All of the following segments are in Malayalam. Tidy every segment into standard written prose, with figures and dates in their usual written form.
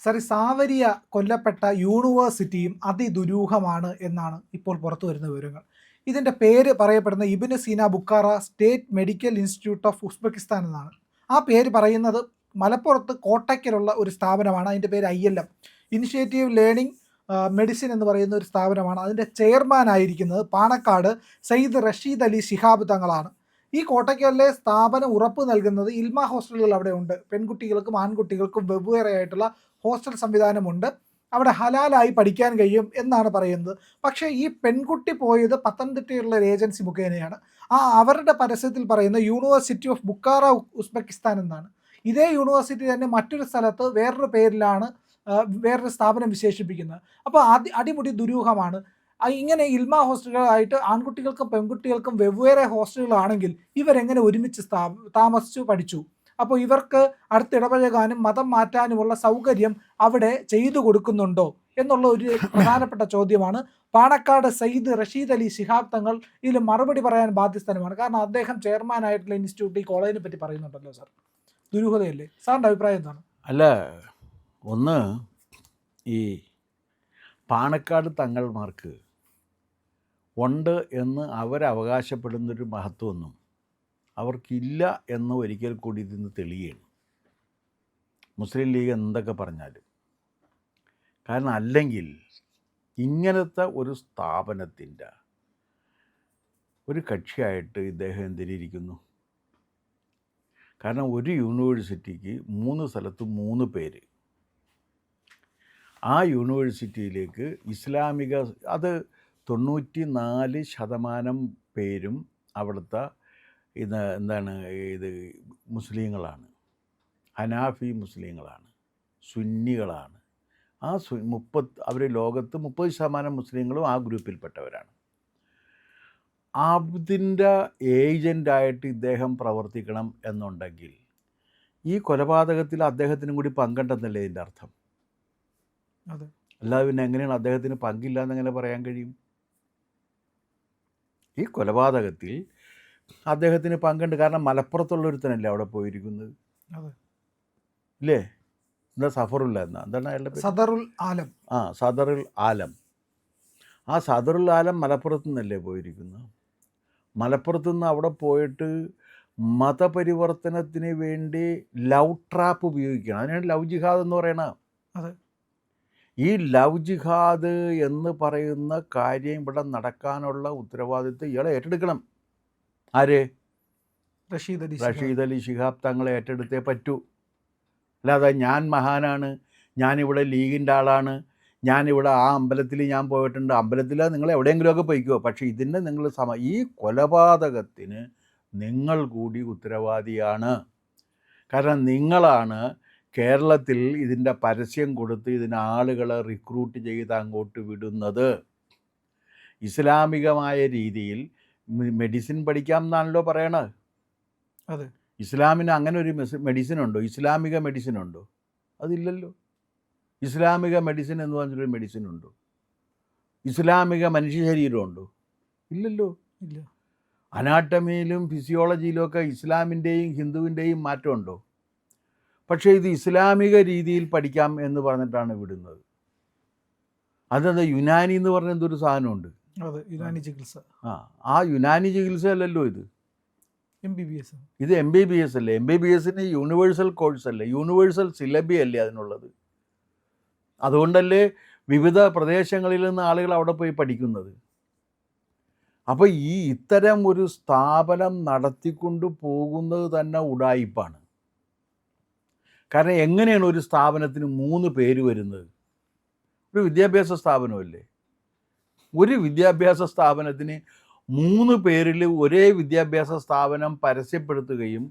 സാറി സാവരിയ കൊല്ലപ്പെട്ട യൂണിവേഴ്സിറ്റിയും അതിദുരൂഹമാണ് എന്നാണ് ഇപ്പോൾ പുറത്തു വരുന്ന വിവരങ്ങൾ. ഇതിൻ്റെ പേര് പറയപ്പെടുന്ന Ibn Sina Bukhara state medical institute of Uzbekistan എന്നാണ്. ആ പേര് പറയുന്നത് മലപ്പുറത്ത് കോട്ടയ്ക്കലുള്ള ഒരു സ്ഥാപനമാണ്. അതിൻ്റെ പേര് ILM, ഇനിഷ്യേറ്റീവ് ലേണിംഗ് മെഡിസിൻ എന്ന് പറയുന്ന ഒരു സ്ഥാപനമാണ്. അതിൻ്റെ ചെയർമാൻ ആയിരിക്കുന്നത് പാണക്കാട് സയ്യിദ് റഷീദ് അലി ശിഹാബ് തങ്ങളാണ്. ഈ കോട്ടയ്ക്കലിലെ സ്ഥാപനം ഉറപ്പ് നൽകുന്നത് ഇൽമ ഹോസ്റ്റലുകൾ അവിടെ ഉണ്ട്. പെൺകുട്ടികൾക്കും ആൺകുട്ടികൾക്കും വെവ്വേറെയായിട്ടുള്ള ഹോസ്റ്റൽ സംവിധാനമുണ്ട്. അവിടെ ഹലാലായി പഠിക്കാൻ കഴിയും എന്നാണ് പറയുന്നത്. പക്ഷേ ഈ പെൺകുട്ടി പോയത് പത്തനംതിട്ടയുള്ള ഒരു ഏജൻസി മുഖേനയാണ്. അവരുടെ പരസ്യത്തിൽ പറയുന്ന യൂണിവേഴ്സിറ്റി ഓഫ് ബുഖാറ ഉസ്ബെക്കിസ്ഥാൻ എന്നാണ്. ഇതേ യൂണിവേഴ്സിറ്റി തന്നെ മറ്റൊരു സ്ഥലത്ത് വേറൊരു പേരിലാണ് വേറൊരു സ്ഥാപനം വിശേഷിപ്പിക്കുന്നത്. അപ്പോൾ അടിമുടി ദുരൂഹമാണ്. ഇങ്ങനെ ഇൽമ ഹോസ്റ്റലുകളായിട്ട് ആൺകുട്ടികൾക്കും പെൺകുട്ടികൾക്കും വെവ്വേറെ ഹോസ്റ്റലുകളാണെങ്കിൽ ഇവരെങ്ങനെ ഒരുമിച്ച് താമസിച്ചു പഠിച്ചു? അപ്പോൾ ഇവർക്ക് അടുത്തിടപഴകാനും മതം മാറ്റാനുമുള്ള സൗകര്യം അവിടെ ചെയ്തു കൊടുക്കുന്നുണ്ടോ എന്നുള്ള ഒരു പ്രധാനപ്പെട്ട ചോദ്യമാണ്. പാണക്കാട് സയ്യിദ് റഷീദ് അലി ശിഹാബ് തങ്ങൾ ഇതിൽ മറുപടി പറയാൻ ബാധ്യസ്ഥനുമാണ്. കാരണം അദ്ദേഹം ചെയർമാനായിട്ടുള്ള ഇൻസ്റ്റിറ്റ്യൂട്ട് ഈ കോളേജിനെ പറ്റി പറയുന്നുണ്ടല്ലോ. സാർ, ദുരൂഹതയല്ലേ? സാറിൻ്റെ അഭിപ്രായം എന്താണ്? അല്ല, ഒന്ന് ഈ പാണക്കാട് തങ്ങൾമാർക്ക് ഉണ്ട് എന്ന് അവരവകാശപ്പെടുന്നൊരു മഹത്വമൊന്നും അവർക്കില്ല എന്ന് ഒരിക്കൽ കൂടി ഇതിന്ന് തെളിയുകയാണ്, മുസ്ലിം ലീഗ് എന്തൊക്കെ പറഞ്ഞാലും. കാരണം അല്ലെങ്കിൽ ഇങ്ങനത്തെ ഒരു സ്ഥാപനത്തിൻ്റെ ഒരു കക്ഷിയായിട്ട് ഇദ്ദേഹം എന്തിനിരിക്കുന്നു? കാരണം ഒരു യൂണിവേഴ്സിറ്റിക്ക് 3 സ്ഥലത്ത് 3 പേര്. ആ യൂണിവേഴ്സിറ്റിയിലേക്ക് ഇസ്ലാമിക അത് 94% പേരും അവിടുത്തെ ഇത് മുസ്ലിങ്ങളാണ്, ഹനാഫി മുസ്ലിങ്ങളാണ്, സുന്നികളാണ്. അവർ ലോകത്ത് 30% മുസ്ലിങ്ങളും ആ ഗ്രൂപ്പിൽപ്പെട്ടവരാണ്. അതിൻ്റെ ഏജൻ്റായിട്ട് ഇദ്ദേഹം പ്രവർത്തിക്കണം എന്നുണ്ടെങ്കിൽ ഈ കൊലപാതകത്തിൽ അദ്ദേഹത്തിനും കൂടി പങ്കുണ്ടെന്നല്ലേ ഇതിൻ്റെ അർത്ഥം? അതെ. അല്ലാതെ പിന്നെ എങ്ങനെയാണ് അദ്ദേഹത്തിന് പങ്കില്ല എന്നെങ്ങനെ പറയാൻ കഴിയും? ഈ കൊലപാതകത്തിൽ അദ്ദേഹത്തിന് പങ്കുണ്ട്. കാരണം മലപ്പുറത്തുള്ളൊരുത്തനല്ലേ അവിടെ പോയിരിക്കുന്നത്, ഇല്ലേ? എന്താ സഫറുല്ല എന്നാ എന്താണ് അയാളുടെ പേര്? സദറുൽ ആലം. സദറുൽ ആലം. ആ സദറുൽ ആലം മലപ്പുറത്തു നിന്നല്ലേ പോയിരിക്കുന്നത്. മലപ്പുറത്തു നിന്ന് അവിടെ പോയിട്ട് മതപരിവർത്തനത്തിന് വേണ്ടി ലവ് ട്രാപ്പ് ഉപയോഗിക്കണം. അതിനാണ് ലവ് ജിഹാദ് എന്ന് പറയണത്. അതെ. ഈ ലവ് ജിഹാദ് എന്ന് പറയുന്ന കാര്യം ഇവിടെ നടക്കാനുള്ള ഉത്തരവാദിത്വം ഇയാളെ ഏറ്റെടുക്കണം. ആര്? റഷീദ് അലി ശിഹാബ് തങ്ങളെ ഏറ്റെടുത്തേ പറ്റൂ. അല്ലാതെ ഞാൻ മഹാനാണ്, ഞാനിവിടെ ലീഗിൻ്റെ ആളാണ്, ഞാനിവിടെ ആ അമ്പലത്തിൽ ഞാൻ പോയിട്ടുണ്ട്, അമ്പലത്തിൽ നിങ്ങൾ എവിടെയെങ്കിലുമൊക്കെ പോയിക്കോ, പക്ഷേ ഇതിൻ്റെ നിങ്ങൾ ഈ കൊലപാതകത്തിന് നിങ്ങൾ കൂടി ഉത്തരവാദിയാണ്. കാരണം നിങ്ങളാണ് കേരളത്തിൽ ഇതിൻ്റെ പരസ്യം കൊടുത്ത് ഇതിന് ആളുകളെ റിക്രൂട്ട് ചെയ്ത് അങ്ങോട്ട് വിടുന്നത്. ഇസ്ലാമികമായ രീതിയിൽ മെഡിസിൻ പഠിക്കാം എന്നാണല്ലോ പറയണത്. അതെ. ഇസ്ലാമിന് അങ്ങനെ ഒരു മെഡിസിൻ ഉണ്ടോ? ഇസ്ലാമിക മെഡിസിൻ ഉണ്ടോ? അതില്ലല്ലോ. ഇസ്ലാമിക മെഡിസിൻ എന്ന് പറഞ്ഞൊരു മെഡിസിൻ ഉണ്ടോ? ഇസ്ലാമിക മനുഷ്യ ശരീരമുണ്ടോ? ഇല്ലല്ലോ. ഇല്ല. അനാട്ടമിയിലും ഫിസിയോളജിയിലും ഒക്കെ ഇസ്ലാമിൻ്റെയും ഹിന്ദുവിൻ്റെയും മാറ്റമുണ്ടോ? പക്ഷേ ഇത് ഇസ്ലാമിക രീതിയിൽ പഠിക്കാം എന്ന് പറഞ്ഞിട്ടാണ് വിടുന്നത്. അതെന്താ യുനാനി എന്ന് പറഞ്ഞ എന്തൊരു സാധനമുണ്ട്? യുനാനി ചികിത്സ. ആ യുനാനി ചികിത്സ അല്ലല്ലോ ഇത്. MBBS. ഇത് MBBS അല്ലേ? MBBSന് യൂണിവേഴ്സൽ കോഴ്സ് അല്ലേ, യൂണിവേഴ്സൽ സിലബി അല്ലേ അതിനുള്ളത്? അതുകൊണ്ടല്ലേ വിവിധ പ്രദേശങ്ങളിൽ നിന്ന് ആളുകൾ അവിടെ പോയി പഠിക്കുന്നത്. അപ്പോൾ ഇത്തരം ഒരു സ്ഥാപനം നടത്തിക്കൊണ്ട് പോകുന്നത് തന്നെ ഉഡായിപ്പാണ്. കാരണം എങ്ങനെയാണ് ഒരു സ്ഥാപനത്തിന് 3 പേര് വരുന്നത്? ഒരു വിദ്യാഭ്യാസ സ്ഥാപനമല്ലേ? ഒരു വിദ്യാഭ്യാസ സ്ഥാപനത്തിന് 3 പേരിൽ ഒരേ വിദ്യാഭ്യാസ സ്ഥാപനം പരസ്യപ്പെടുത്തുകയും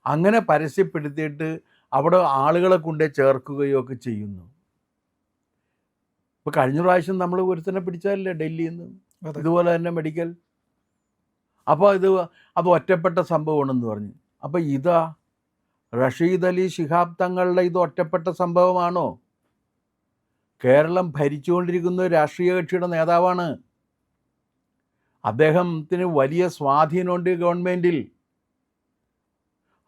അങ്ങനെ പരസ്യപ്പെടുത്തിയിട്ട് അവിടെ ആളുകളെ കൊണ്ടേ ചേർക്കുകയോ ഒക്കെ ചെയ്യുന്നു. ഇപ്പോൾ കഴിഞ്ഞ പ്രാവശ്യം നമ്മൾ ഒരുത്തനെ പിടിച്ചാലല്ലേ ഡൽഹിയിൽ നിന്ന്, ഇതുപോലെ തന്നെ മെഡിക്കൽ. അപ്പോൾ അത് ഒറ്റപ്പെട്ട സംഭവമാണെന്ന് പറഞ്ഞു. അപ്പോൾ ഇതാ റഷീദ് അലി ശിഹാബ് തങ്ങളുടെ ഇത് ഒറ്റപ്പെട്ട സംഭവമാണോ? കേരളം ഭരിച്ചുകൊണ്ടിരിക്കുന്ന രാഷ്ട്രീയ കക്ഷിയുടെ നേതാവാണ്. അദ്ദേഹത്തിന് വലിയ സ്വാധീനമുണ്ട് ഗവൺമെൻറ്റിൽ.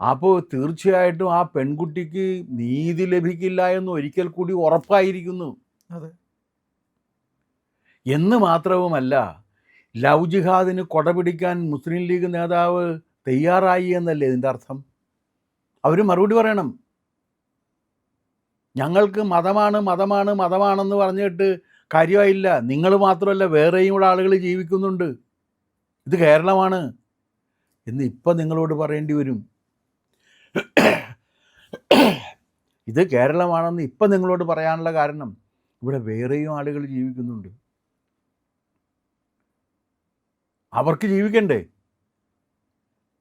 അപ്പോൾ തീർച്ചയായിട്ടും ആ പെൺകുട്ടിക്ക് നീതി ലഭിക്കില്ല എന്ന് ഒരിക്കൽ കൂടി ഉറപ്പായിരിക്കുന്നു. അതെ. എന്ന് മാത്രവുമല്ല, ലവ് ജിഹാദിന് കൊടപിടിക്കാൻ മുസ്ലിം ലീഗ് നേതാവ് തയ്യാറായി എന്നല്ലേ ഇതിൻ്റെ അർത്ഥം? അവർ മറുപടി പറയണം. ഞങ്ങൾക്ക് മതമാണെന്ന് പറഞ്ഞിട്ട് കാര്യമായില്ല. നിങ്ങൾ മാത്രമല്ല, വേറെയും കൂടെ ആളുകൾ ജീവിക്കുന്നുണ്ട്. ഇത് കേരളമാണ് എന്ന് ഇപ്പം നിങ്ങളോട് പറയേണ്ടി വരും. ഇത് കേരളമാണെന്ന് ഇപ്പം നിങ്ങളോട് പറയാനുള്ള കാരണം ഇവിടെ വേറെയും ആളുകൾ ജീവിക്കുന്നുണ്ട്. അവർക്ക് ജീവിക്കണ്ടേ?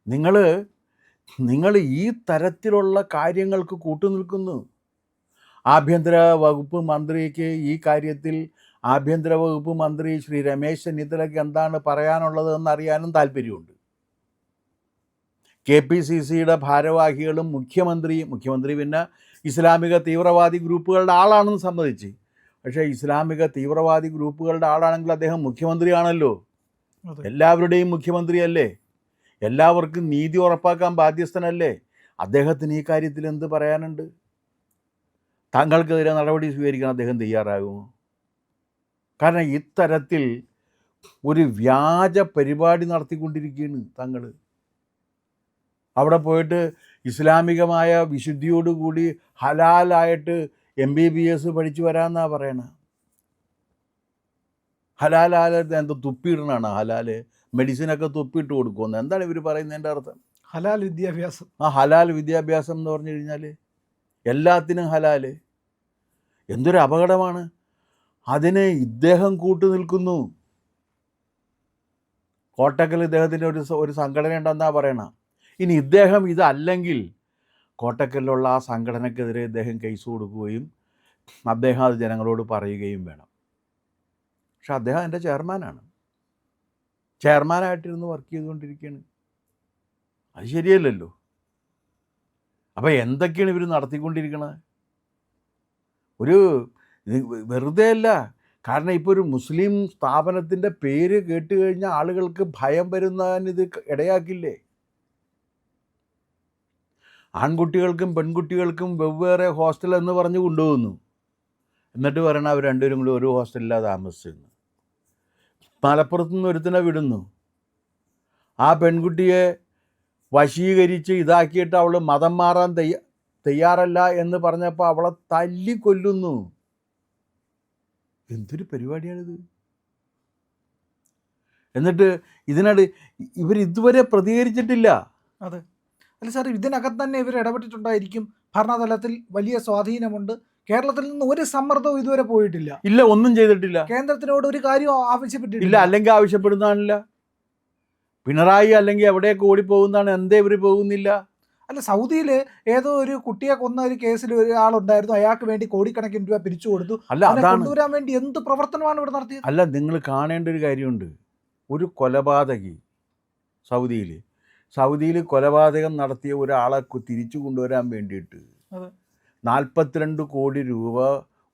നിങ്ങൾ ഈ തരത്തിലുള്ള കാര്യങ്ങൾക്ക് കൂട്ടുനിൽക്കുന്നു. ആഭ്യന്തര വകുപ്പ് മന്ത്രിക്ക് ഈ കാര്യത്തിൽ ആഭ്യന്തര വകുപ്പ് മന്ത്രി ശ്രീ രമേശ് ചെന്നിത്തലയ്ക്ക് എന്താണ് പറയാനുള്ളതെന്ന് അറിയാനും താല്പര്യമുണ്ട്. KPCCയുടെ ഭാരവാഹികളും മുഖ്യമന്ത്രി പിന്നെ ഇസ്ലാമിക തീവ്രവാദി ഗ്രൂപ്പുകളുടെ ആളാണെന്ന് സമ്മതിച്ച്. പക്ഷേ ഇസ്ലാമിക തീവ്രവാദി ഗ്രൂപ്പുകളുടെ ആളാണെങ്കിൽ അദ്ദേഹം മുഖ്യമന്ത്രിയാണല്ലോ. എല്ലാവരുടെയും മുഖ്യമന്ത്രിയല്ലേ? എല്ലാവർക്കും നീതി ഉറപ്പാക്കാൻ ബാധ്യസ്ഥനല്ലേ? അദ്ദേഹത്തിന് ഈ കാര്യത്തിൽ എന്ത് പറയാനുണ്ട്? താങ്കൾക്കെതിരെ നടപടി സ്വീകരിക്കാൻ അദ്ദേഹം തയ്യാറാകുമോ? കാരണം ഇത്തരത്തിൽ ഒരു വ്യാജ പരിപാടി നടത്തിക്കൊണ്ടിരിക്കുകയാണ് താങ്കൾ. അവിടെ പോയിട്ട് ഇസ്ലാമികമായ വിശുദ്ധിയോടുകൂടി ഹലാലായിട്ട് MBBS പഠിച്ചു വരാമെന്നാണ് പറയണത്. ഹലാലാലത്ത് എന്താ തുപ്പിയിടണാണ്? ഹലാല് മെഡിസിനൊക്കെ തുപ്പിയിട്ട് കൊടുക്കുമെന്ന് എന്താണ് ഇവർ പറയുന്നതിൻ്റെ അർത്ഥം? ഹലാൽ വിദ്യാഭ്യാസം. ഹലാൽ വിദ്യാഭ്യാസം എന്ന് പറഞ്ഞു കഴിഞ്ഞാൽ എല്ലാത്തിനും ഹലാല്. എന്തൊരു അപകടമാണ്! അതിന് ഇദ്ദേഹം കൂട്ടുനിൽക്കുന്നു. കോട്ടക്കൽ ഇദ്ദേഹത്തിൻ്റെ ഒരു സംഘടന ഉണ്ടെന്നാണ് പറയണം. ഇനി ഇദ്ദേഹം ഇതല്ലെങ്കിൽ കോട്ടക്കലിലുള്ള ആ സംഘടനക്കെതിരെ ഇദ്ദേഹം കേസ് കൊടുക്കുകയും അദ്ദേഹം അത് ജനങ്ങളോട് പറയുകയും വേണം. പക്ഷെ അദ്ദേഹം എൻ്റെ ചെയർമാനായിട്ടിരുന്ന് വർക്ക് ചെയ്തുകൊണ്ടിരിക്കുകയാണ്. അത് ശരിയല്ലല്ലോ. അപ്പോൾ എന്തൊക്കെയാണ് ഇവർ നടത്തിക്കൊണ്ടിരിക്കുന്നത്? വെറുതെ അല്ല. കാരണം ഇപ്പോൾ ഒരു മുസ്ലിം സ്ഥാപനത്തിൻ്റെ പേര് കേട്ട് കഴിഞ്ഞാൽ ആളുകൾക്ക് ഭയം വരുന്നതിനിത് ഇടയാക്കില്ലേ? ആൺകുട്ടികൾക്കും പെൺകുട്ടികൾക്കും വെവ്വേറെ ഹോസ്റ്റൽ എന്ന് പറഞ്ഞ് കൊണ്ടുപോകുന്നു. എന്നിട്ട് പറയണം അവർ രണ്ടുപേരും കൂടി ഒരു ഹോസ്റ്റലിലാണ് താമസിച്ചെന്ന്. മലപ്പുറത്തു നിന്ന് ഒരുത്തിനെ വിടുന്നു. ആ പെൺകുട്ടിയെ വശീകരിച്ച് ഇതാക്കിയിട്ട് അവൾ മതം മാറാൻ തയ്യാറല്ല എന്ന് പറഞ്ഞപ്പോൾ അവളെ തല്ലിക്കൊല്ലുന്നു. എന്തൊരു പരിപാടിയാണിത്! എന്നിട്ട് ഇവർ ഇതുവരെ പ്രതികരിച്ചിട്ടില്ല. അതെ. അല്ല സാർ, ഇതിനകത്ത് തന്നെ ഇവർ ഇടപെട്ടിട്ടുണ്ടായിരിക്കും. ഭരണതലത്തിൽ വലിയ സ്വാധീനമുണ്ട്. കേരളത്തിൽ നിന്ന് ഒരു സമ്മർദ്ദവും ഇതുവരെ പോയിട്ടില്ല. ഇല്ല, ഒന്നും ചെയ്തിട്ടില്ല. കേന്ദ്രത്തിനോട് ഒരു കാര്യവും ആവശ്യപ്പെട്ടിട്ടില്ല. ഇല്ല, അല്ലെങ്കിൽ ആവശ്യപ്പെടുന്നതാണില്ല. പിണറായി അല്ലെങ്കിൽ എവിടെയൊക്കെ ഓടിപ്പോകുന്നതാണ്, എന്തേ ഇവർ പോകുന്നില്ല? അല്ല, സൗദിയിൽ ഏതോ ഒരു കുട്ടിയെ കൊന്ന ഒരു കേസിൽ ഒരാളുണ്ടായിരുന്നു. അയാൾക്ക് വേണ്ടി കോടിക്കണക്കിന് രൂപ പിരിച്ചു കൊടുത്തു. അല്ല, അതിനെ കൊണ്ടുവരാൻ വേണ്ടി എന്ത് പ്രവർത്തനമാണ് ഇവിടെ നടത്തിയത്? അല്ല, നിങ്ങൾ കാണേണ്ട ഒരു കാര്യമുണ്ട്. ഒരു കൊലപാതകി സൗദിയിൽ കൊലപാതകം നടത്തിയ ഒരാളെ തിരിച്ചു കൊണ്ടുവരാൻ വേണ്ടിയിട്ട് 42 കോടി രൂപ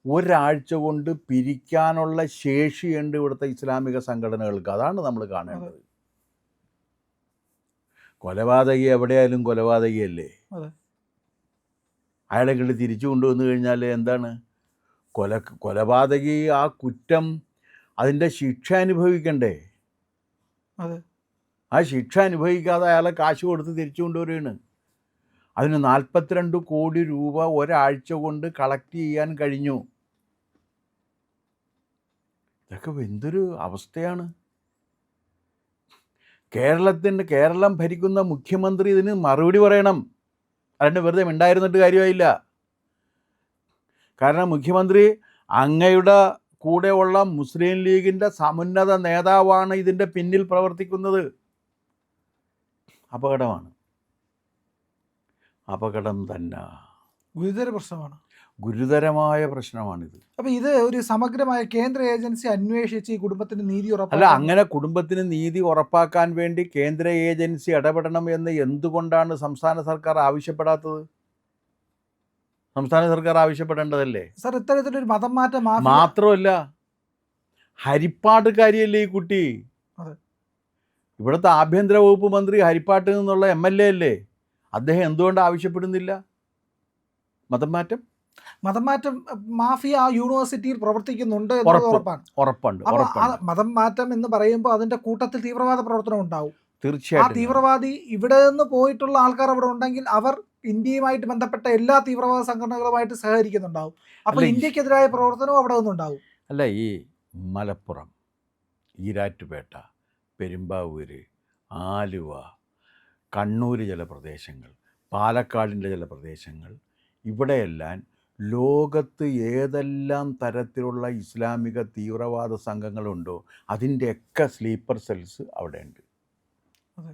ഒരാഴ്ച കൊണ്ട് പിരിക്കാനുള്ള ശേഷിയുണ്ട് ഇവിടുത്തെ ഇസ്ലാമിക സംഘടനകൾക്ക്. അതാണ് നമ്മൾ കാണേണ്ടത്. കൊലപാതകി എവിടെയായാലും കൊലപാതകിയല്ലേ? അയാളെ കണ്ട് തിരിച്ചു കൊണ്ടുവന്നു കഴിഞ്ഞാൽ എന്താണ്? കൊലപാതകി ആ കുറ്റം അതിൻ്റെ ശിക്ഷ അനുഭവിക്കണ്ടേ? ആ ശിക്ഷ അനുഭവിക്കാതെ അയാളെ കാശ് കൊടുത്ത് തിരിച്ചു കൊണ്ടുവരികയാണ്. അതിന് 42 കോടി രൂപ ഒരാഴ്ച കൊണ്ട് കളക്ട് ചെയ്യാൻ കഴിഞ്ഞു. ഇതൊക്കെ എന്തൊരു അവസ്ഥയാണ്! കേരളം ഭരിക്കുന്ന മുഖ്യമന്ത്രി ഇതിന് മറുപടി പറയണം. അല്ലാണ്ട് വെറുതെ ഉണ്ടായിരുന്നിട്ട് കാര്യമായില്ല. കാരണം മുഖ്യമന്ത്രി അങ്ങയുടെ കൂടെയുള്ള മുസ്ലിം ലീഗിൻ്റെ സമുന്നത നേതാവാണ് ഇതിൻ്റെ പിന്നിൽ പ്രവർത്തിക്കുന്നത്. അപകടം തന്നെ. ഗുരുതരമായ പ്രശ്നമാണിത്. അപ്പോൾ ഇത് ഒരു സമഗ്രമായ കേന്ദ്ര ഏജൻസി അന്വേഷിച്ച് ഈ കുടുംബത്തിന് നീതി അല്ല, അങ്ങനെ കുടുംബത്തിന് നീതി ഉറപ്പാക്കാൻ വേണ്ടി കേന്ദ്ര ഏജൻസി ഇടപെടണം എന്ന് എന്തുകൊണ്ടാണ് സംസ്ഥാന സർക്കാർ ആവശ്യപ്പെടാത്തത്? സംസ്ഥാന സർക്കാർ ആവശ്യപ്പെടേണ്ടതല്ലേ? സർ, ഇത്തരത്തിലൊരു മതം മാറ്റം മാത്രമല്ല, ഹരിപ്പാട്ടുകാരിയല്ലേ ഈ കുട്ടി? ഇവിടുത്തെ ആഭ്യന്തര വകുപ്പ് മന്ത്രി ഹരിപ്പാട്ടിൽ നിന്നുള്ള MLA അല്ലേ? അദ്ദേഹം എന്തുകൊണ്ട് ആവശ്യപ്പെടുന്നില്ല മതം മാറ്റം? മതം മാറ്റം മാഫിയ ആ യൂണിവേഴ്സിറ്റിയിൽ പ്രവർത്തിക്കുന്നുണ്ട് എന്നുള്ളത് ഉറപ്പാണ്. ഉറപ്പുണ്ട്. അപ്പോൾ ആ മതം മാറ്റം എന്ന് പറയുമ്പോൾ അതിന്റെ കൂട്ടത്തിൽ തീവ്രവാദ പ്രവർത്തനം ഉണ്ടാവും. ആ തീർച്ചയായിട്ടും തീവ്രവാദി ഇവിടെ നിന്ന് പോയിട്ടുള്ള ആൾക്കാർ അവിടെ ഉണ്ടെങ്കിൽ അവർ ഇന്ത്യയുമായിട്ട് ബന്ധപ്പെട്ട എല്ലാ തീവ്രവാദ സംഘടനകളുമായിട്ട് സഹകരിക്കുന്നുണ്ടാവും. അപ്പോൾ അല്ല, ഇന്ത്യക്കെതിരായ പ്രവർത്തനവും അവിടെ നിന്നുണ്ടാവും. അല്ല, ഈ മലപ്പുറം, ഈരാറ്റുപേട്ട, പെരുമ്പാവൂര്, ആലുവ, കണ്ണൂർ ചില പ്രദേശങ്ങൾ, പാലക്കാടിൻ്റെ ചില പ്രദേശങ്ങൾ, ഇവിടെയെല്ലാം ലോകത്ത് ഏതെല്ലാം തരത്തിലുള്ള ഇസ്ലാമിക തീവ്രവാദ സംഘങ്ങളുണ്ടോ അതിൻ്റെയൊക്കെ സ്ലീപ്പർ സെൽസ് അവിടെയുണ്ട്. അതെ.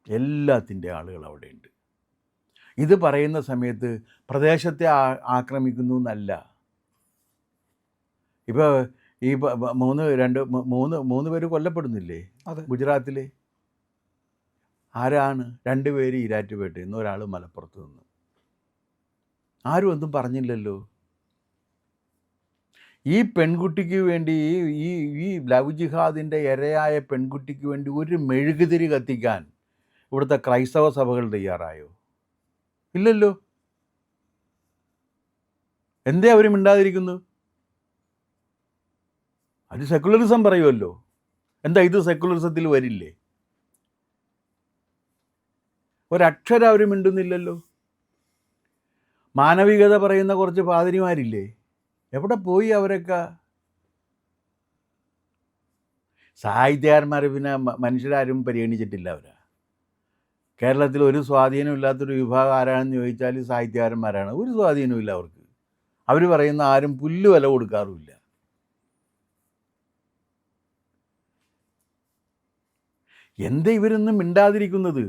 എല്ലാത്തിൻ്റെ ആളുകൾ അവിടെയുണ്ട്. ഇത് പറയുന്ന സമയത്ത് പ്രദേശത്തെ ആക്രമിക്കുന്നു എന്നല്ല. ഇപ്പോൾ ഈ മൂന്ന് പേര് കൊല്ലപ്പെടുന്നില്ലേ അതെ. ഗുജറാത്തിൽ? ആരാണ്? 2 പേര് ഈരാറ്റുപേട്ടയിൽ നിന്ന്, ഒരാൾ മലപ്പുറത്ത് നിന്ന്. ആരും ഒന്നും പറഞ്ഞില്ലല്ലോ. ഈ പെൺകുട്ടിക്ക് വേണ്ടി, ഈ ലവ് ജിഹാദിൻ്റെ ഇരയായ പെൺകുട്ടിക്ക് വേണ്ടി ഒരു മെഴുകുതിരി കത്തിക്കാൻ ഇവിടുത്തെ ക്രൈസ്തവ സഭകൾ തയ്യാറായോ? ഇല്ലല്ലോ. എന്തേ അവർ മിണ്ടാതിരിക്കുന്നു? അത് സെക്കുലറിസം പറയുമല്ലോ. എന്താ ഇത് സെക്കുലറിസത്തിൽ വരില്ലേ? ഒരക്ഷരം അവർ മിണ്ടുന്നില്ലല്ലോ. മാനവികത പറയുന്ന കുറച്ച് പാതിരിമാരില്ലേ, എവിടെ പോയി അവരൊക്കെ? സാഹിത്യകാരന്മാർ പിന്നെ മനുഷ്യരാരും പരിഗണിച്ചിട്ടില്ല. അവരാ കേരളത്തിൽ ഒരു സ്വാധീനം ഇല്ലാത്തൊരു വിഭാഗം ആരാണെന്ന് ചോദിച്ചാൽ സാഹിത്യകാരന്മാരാണ്. ഒരു സ്വാധീനമില്ല അവർക്ക്. അവർ പറയുന്ന ആരും പുല്ല് വില കൊടുക്കാറുമില്ല. എന്താ ഇവരൊന്നും മിണ്ടാതിരിക്കുന്നത്?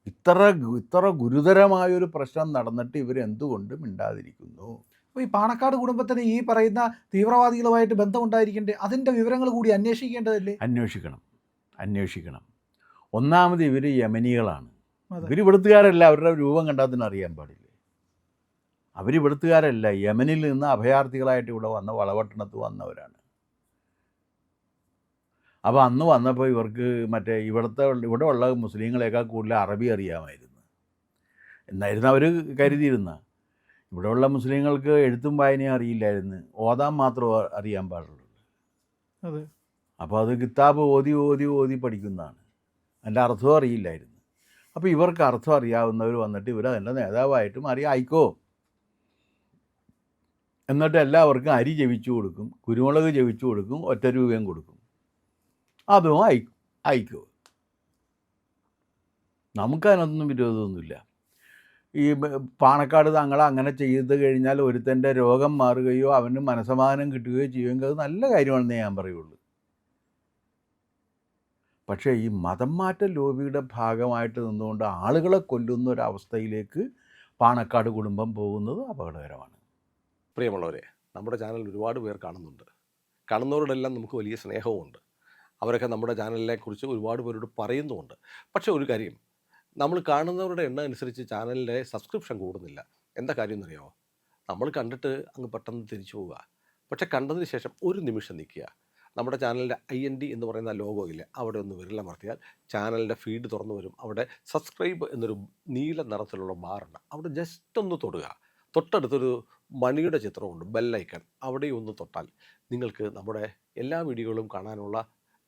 ഇത്ര ഗുരുതരമായൊരു പ്രശ്നം നടന്നിട്ട് ഇവരെന്തുകൊണ്ട് മിണ്ടാതിരിക്കുന്നു? അപ്പോൾ ഈ പാണക്കാട് കുടുംബത്തിന് ഈ പറയുന്ന തീവ്രവാദികളുമായിട്ട് ബന്ധമുണ്ടായിരിക്കേണ്ടേ? അതിൻ്റെ വിവരങ്ങൾ കൂടി അന്വേഷിക്കേണ്ടതല്ലേ? അന്വേഷിക്കണം. ഒന്നാമത് ഇവർ യമനികളാണ്. അതെ. ഇവർ ഇവിടുത്തുകാരല്ല. അവരുടെ രൂപം കണ്ടാൽ തന്നെ അറിയാൻ പാടില്ലേ. അവർ ഇവിടുത്തുകാരല്ല. യമനിൽ നിന്ന് അഭയാർത്ഥികളായിട്ട് ഇവിടെ വന്ന വളപട്ടണത്ത് വന്നവരാണ്. അപ്പോൾ അന്ന് വന്നപ്പോൾ ഇവർക്ക് മറ്റേ ഇവിടെ ഉള്ള മുസ്ലിങ്ങളെക്കാൾ കൂടുതൽ അറബി അറിയാമായിരുന്നു എന്നായിരുന്നു അവർ കരുതിയിരുന്ന. ഇവിടെയുള്ള മുസ്ലിങ്ങൾക്ക് എഴുത്തും വായനയും അറിയില്ലായിരുന്നു. ഓതാൻ മാത്രം അറിയാൻ പാടുള്ളൂ. അതെ. അപ്പോൾ അത് കിതാബ് ഓതി പഠിക്കുന്നതാണ്. അതിൻ്റെ അർത്ഥവും അറിയില്ലായിരുന്നു. അപ്പോൾ ഇവർക്ക് അർത്ഥം അറിയാവുന്നവർ വന്നിട്ട് ഇവർ അതിൻ്റെ നേതാവായിട്ട് മാറി ആയിക്കോ. എന്നിട്ട് എല്ലാവർക്കും അരി ജപിച്ചു കൊടുക്കും, കുരുമുളക് ജപിച്ചു കൊടുക്കും, 1 രൂപയും കൊടുക്കും. അതും അയക്കോ. നമുക്കതിനൊന്നും വിരോധമൊന്നുമില്ല. ഈ പാണക്കാട് തങ്ങൾ അങ്ങനെ ചെയ്ത് കഴിഞ്ഞാൽ ഒരുത്തൻ്റെ രോഗം മാറുകയോ അവന് മനസ്സമാധാനം കിട്ടുകയോ ചെയ്യുമെങ്കിൽ അത് നല്ല കാര്യമാണെന്നേ ഞാൻ പറയുള്ളൂ. പക്ഷേ ഈ മതം മാറ്റ ലോബിയുടെ ഭാഗമായിട്ട് നിന്നുകൊണ്ട് ആളുകളെ കൊല്ലുന്ന ഒരവസ്ഥയിലേക്ക് പാണക്കാട് കുടുംബം പോകുന്നത് അപകടകരമാണ്. പ്രിയമുള്ളവരെ, നമ്മുടെ ചാനൽ ഒരുപാട് പേർ കാണുന്നുണ്ട്. കാണുന്നവരോടെല്ലാം നമുക്ക് വലിയ സ്നേഹവുമുണ്ട്. അവരൊക്കെ നമ്മുടെ ചാനലിനെക്കുറിച്ച് ഒരുപാട് പേരോട് പറയുന്നുമുണ്ട്. പക്ഷേ ഒരു കാര്യം, നമ്മൾ കാണുന്നവരുടെ എണ്ണം അനുസരിച്ച് ചാനലിൻ്റെ സബ്സ്ക്രിപ്ഷൻ കൂടുന്നില്ല. എന്താ കാര്യം എന്നറിയാമോ? നമ്മൾ കണ്ടിട്ട് അങ്ങ് പെട്ടെന്ന് തിരിച്ചു പോവുക. പക്ഷേ കണ്ടതിന് ശേഷം ഒരു നിമിഷം നിൽക്കുക. നമ്മുടെ ചാനലിൻ്റെ IND എന്ന് പറയുന്ന ലോഗോ ഇല്ലേ, അവിടെ ഒന്ന് വിരലമർത്തിയാൽ ചാനലിൻ്റെ ഫീഡ് തുറന്നു വരും. അവിടെ സബ്സ്ക്രൈബ് എന്നൊരു നീല നിറത്തിലുള്ള ബാറുണ്ട്. അവിടെ ജസ്റ്റ് ഒന്ന് തൊടുക. തൊട്ടടുത്തൊരു മണിയുടെ ചിത്രമുണ്ട്, ബെല്ലൈക്കൺ. അവിടെ ഒന്ന് തൊട്ടാൽ നിങ്ങൾക്ക് നമ്മുടെ എല്ലാ വീഡിയോകളും കാണാനുള്ള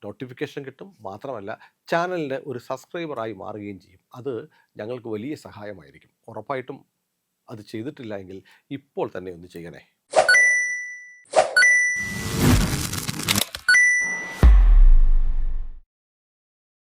നോട്ടിഫിക്കേഷൻ കിട്ടും. മാത്രമല്ല ചാനലിൻ്റെ ഒരു സബ്സ്ക്രൈബറായി മാറുകയും ചെയ്യും. അത് ഞങ്ങൾക്ക് വലിയ സഹായമായിരിക്കും. ഉറപ്പായിട്ടും അത് ചെയ്തിട്ടില്ല എങ്കിൽ ഇപ്പോൾ തന്നെ ഒന്ന് ചെയ്യണേ.